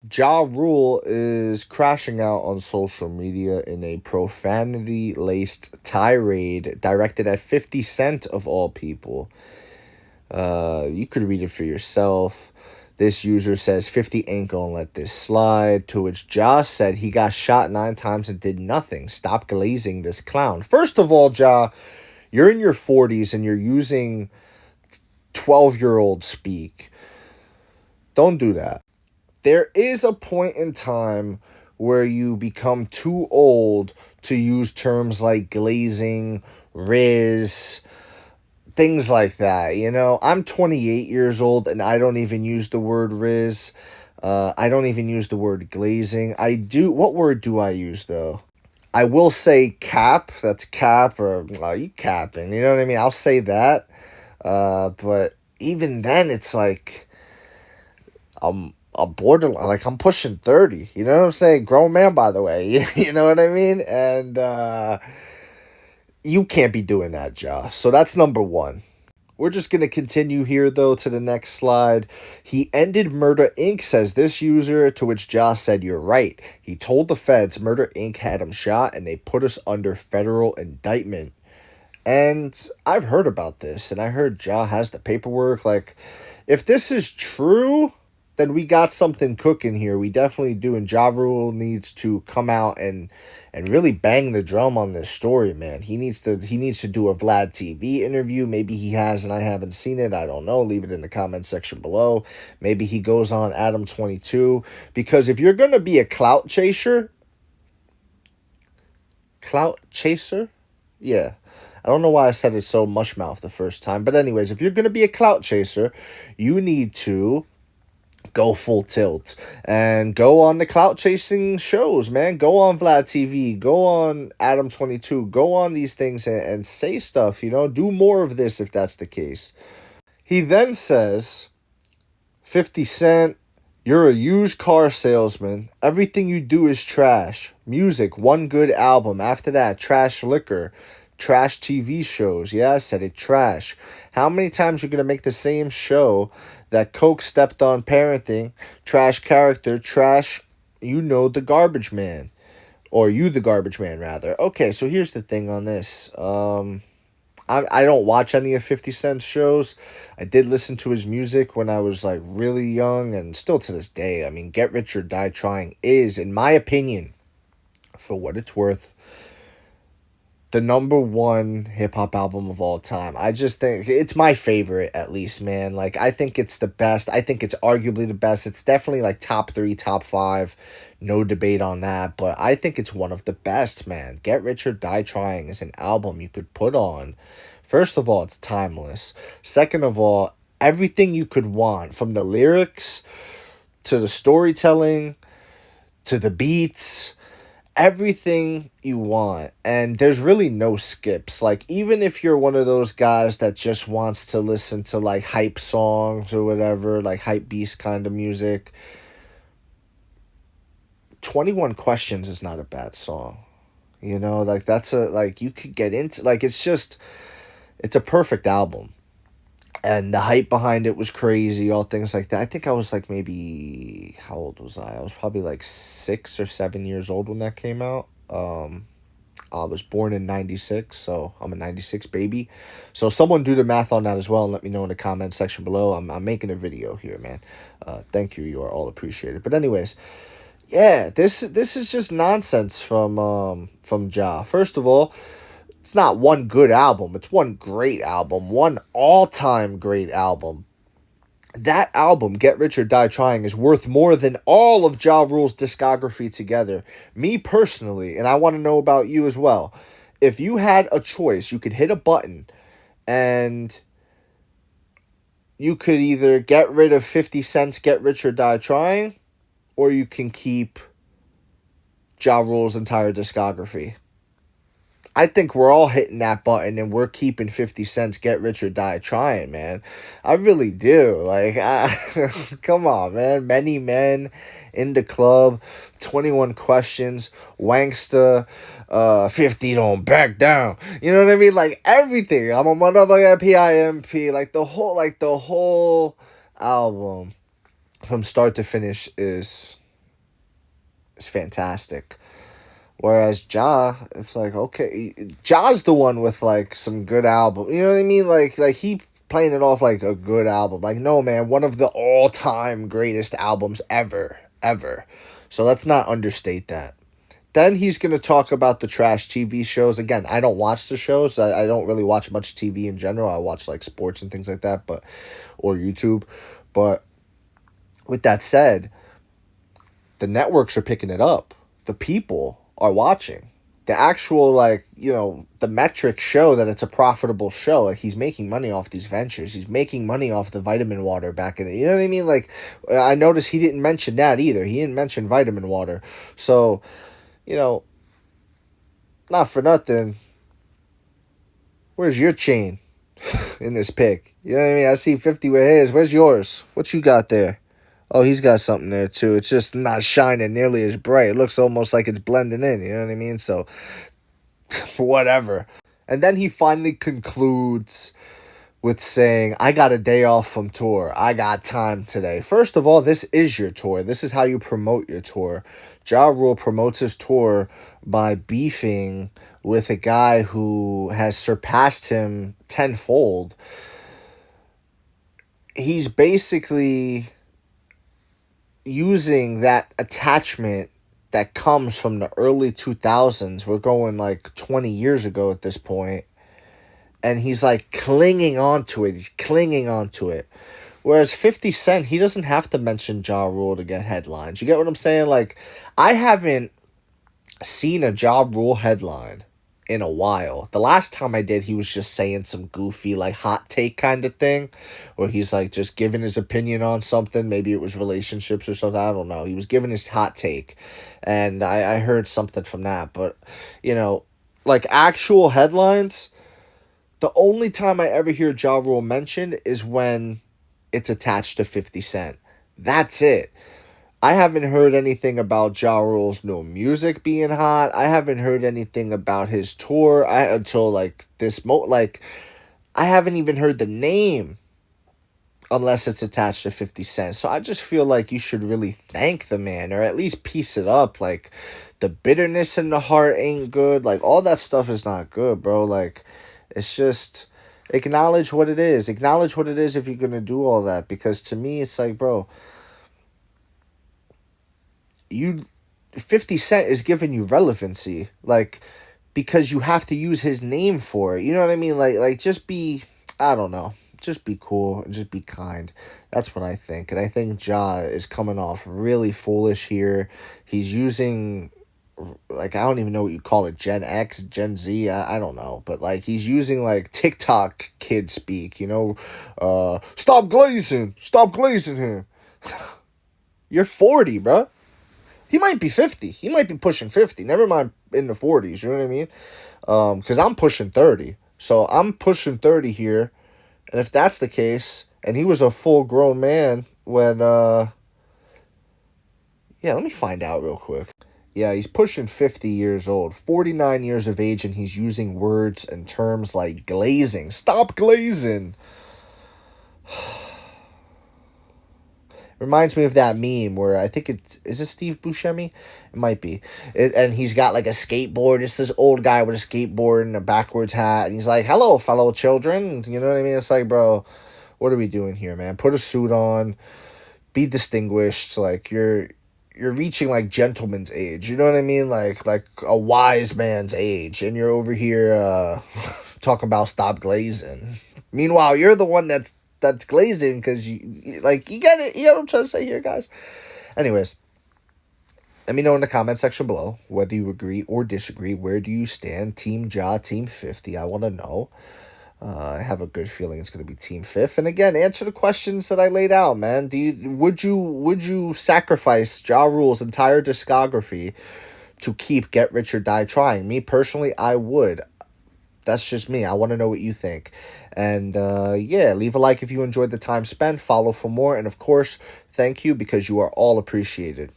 Ja Rule is crashing out on social media in a profanity laced tirade directed at 50 Cent of all people. You could read it for yourself. This user says 50 ain't gonna let this slide. To which Ja said he got shot 9 times and did nothing. Stop glazing this clown. First of all, Ja, you're in your 40s and you're using 12-year-old speak. Don't do that. There is a point in time where you become too old to use terms like glazing, riz, things like that. I'm 28 years old and I don't even use the word riz. I don't even use the word glazing. I do. What word do I use though? I will say cap. That's cap, or you capping. You know what I mean? I'll say that. But even then, it's like I'm borderline, like I'm pushing 30. You know what I'm saying? Grown man, by the way. You know what I mean? And you can't be doing that, Ja. So that's number one. We're just going to continue here, though, to the next slide. He ended Murder Inc., says this user, to which Ja said, "You're right. He told the feds Murder Inc. had him shot, and they put us under federal indictment." And I've heard about this, and I heard Ja has the paperwork. Like, if this is true, then we got something cooking here. We definitely do, and Ja Rule needs to come out and really bang the drum on this story, man. He needs to do a Vlad TV interview. Maybe he has, and I haven't seen it. I don't know. Leave it in the comment section below. Maybe he goes on Adam 22, because if you're gonna be a clout chaser, yeah. I don't know why I said it so mushmouth the first time. But anyways, if you're going to be a clout chaser, you need to go full tilt and go on the clout chasing shows, man. Go on Vlad TV, go on Adam 22, go on these things and say stuff, do more of this if that's the case. He then says, 50 Cent, you're a used car salesman. Everything you do is trash. Music, one good album. After that, trash liquor, trash TV shows. Yeah, I said it, trash. How many times you're going to make the same show that Coke stepped on parenting, trash character, trash, the garbage man. Or you the garbage man, rather. Okay, so here's the thing on this. I don't watch any of 50 Cent's shows. I did listen to his music when I was like really young, and still to this day. I mean, Get Rich or Die Trying is, in my opinion, for what it's worth, the number one hip hop album of all time. I just think it's my favorite, at least, man. Like, I think it's the best. I think it's arguably the best. It's definitely like top three, top five. No debate on that. But I think it's one of the best, man. Get Rich or Die Trying is an album you could put on. First of all, it's timeless. Second of all, everything you could want, from the lyrics to the storytelling to the beats, everything you want. And there's really no skips. Like, even if you're one of those guys that just wants to listen to like hype songs or whatever, like hype beast kind of music, 21 Questions is not a bad song. Like, that's you could get into, like, it's a perfect album. And the hype behind it was crazy, all things like that. I think I was like, maybe, how old was I? I was probably like 6 or 7 years old when that came out. I was born in 96, so I'm a 96 baby. So someone do the math on that as well and let me know in the comment section below. I'm making a video here, man. Thank you. You are all appreciated. But anyways, yeah, this is just nonsense from Ja. First of all, it's not one good album. It's one great album. One all-time great album. That album, Get Rich or Die Trying, is worth more than all of Ja Rule's discography together. Me personally, and I want to know about you as well. If you had a choice, you could hit a button and you could either get rid of 50 Cent's Get Rich or Die Trying, or you can keep Ja Rule's entire discography. I think we're all hitting that button and we're keeping 50 Cent's Get Rich or Die Trying, man. I really do. Like, come on, man. Many Men, In the Club, 21 Questions, Wanksta, 50 Don't Back Down. You know what I mean? Like, everything. I'm a motherfucker PIMP. Like the whole album from start to finish is is fantastic. Whereas Ja, it's like, okay, Ja's the one with like some good album. You know what I mean? Like he playing it off like a good album. Like, no man, one of the all time greatest albums ever, ever. So let's not understate that. Then he's gonna talk about the trash TV shows. Again, I don't watch the shows. I don't really watch much TV in general. I watch like sports and things like that, but or YouTube. But with that said, the networks are picking it up. The people are watching. The actual, like, the metrics show that it's a profitable show. Like, he's making money off these ventures. He's making money off the vitamin water back in it. You know what I mean? Like, I noticed he didn't mention that either. He didn't mention vitamin water. So, you know, not for nothing. Where's your chain in this pic? You know what I mean? I see 50 with his. Where's yours? What you got there? Oh, he's got something there too. It's just not shining nearly as bright. It looks almost like it's blending in. You know what I mean? So, whatever. And then he finally concludes with saying, I got a day off from tour. I got time today. First of all, this is your tour. This is how you promote your tour. Ja Rule promotes his tour by beefing with a guy who has surpassed him tenfold. He's basically using that attachment that comes from the early 2000s. We're going like 20 years ago at this point. And he's like clinging on to it. He's clinging on to it. Whereas 50 Cent, he doesn't have to mention Ja Rule to get headlines. You get what I'm saying? Like, I haven't seen a Ja Rule headline in a while. The last time I did, he was just saying some goofy, like, hot take kind of thing, where he's, like, just giving his opinion on something. Maybe it was relationships or something. I don't know. He was giving his hot take, and I heard something from that. But, like, actual headlines, the only time I ever hear Ja Rule mentioned is when it's attached to 50 Cent. That's it. I haven't heard anything about Ja Rule's new music being hot. I haven't heard anything about his tour until like I haven't even heard the name unless it's attached to 50 Cent. So I just feel like you should really thank the man or at least piece it up. Like, the bitterness in the heart ain't good. Like, all that stuff is not good, bro. Like, it's just acknowledge what it is. Acknowledge what it is if you're going to do all that. Because to me, it's like, bro, 50 Cent is giving you relevancy, like, because you have to use his name for it. You know what I mean? Like just be, I don't know, just be cool and just be kind. That's what I think. And I think Ja is coming off really foolish here. He's using, like, I don't even know what you call it, Gen X, Gen Z, I don't know. But, like, he's using, like, TikTok kid speak, stop glazing him. You're 40, bro. He might be 50. He might be pushing 50. Never mind in the 40s, you know what I mean? Because I'm pushing 30. So I'm pushing 30 here. And if that's the case, and he was a full-grown man when, yeah, let me find out real quick. Yeah, he's pushing 50 years old, 49 years of age, and he's using words and terms like glazing. Stop glazing. Reminds me of that meme where I think is it Steve Buscemi? It might be. And he's got like a skateboard. It's this old guy with a skateboard and a backwards hat. And he's like, hello, fellow children. You know what I mean? It's like, bro, what are we doing here, man? Put a suit on. Be distinguished. Like, you're reaching like gentleman's age. You know what I mean? Like a wise man's age. And you're over here talking about stop glazing. Meanwhile, you're the one that's glazing because you get it. You know what I'm trying to say here, guys? Anyways, let me know in the comment section below whether you agree or disagree. Where do you stand? Team Ja, Team 50? I want to know. I have a good feeling it's going to be Team 5th. And again, answer the questions that I laid out, man. Would you sacrifice Ja Rule's entire discography to keep Get Rich or Die Trying? Me personally, I would. That's just me. I want to know what you think. And, yeah, leave a like if you enjoyed the time spent. Follow for more. And, of course, thank you because you are all appreciated.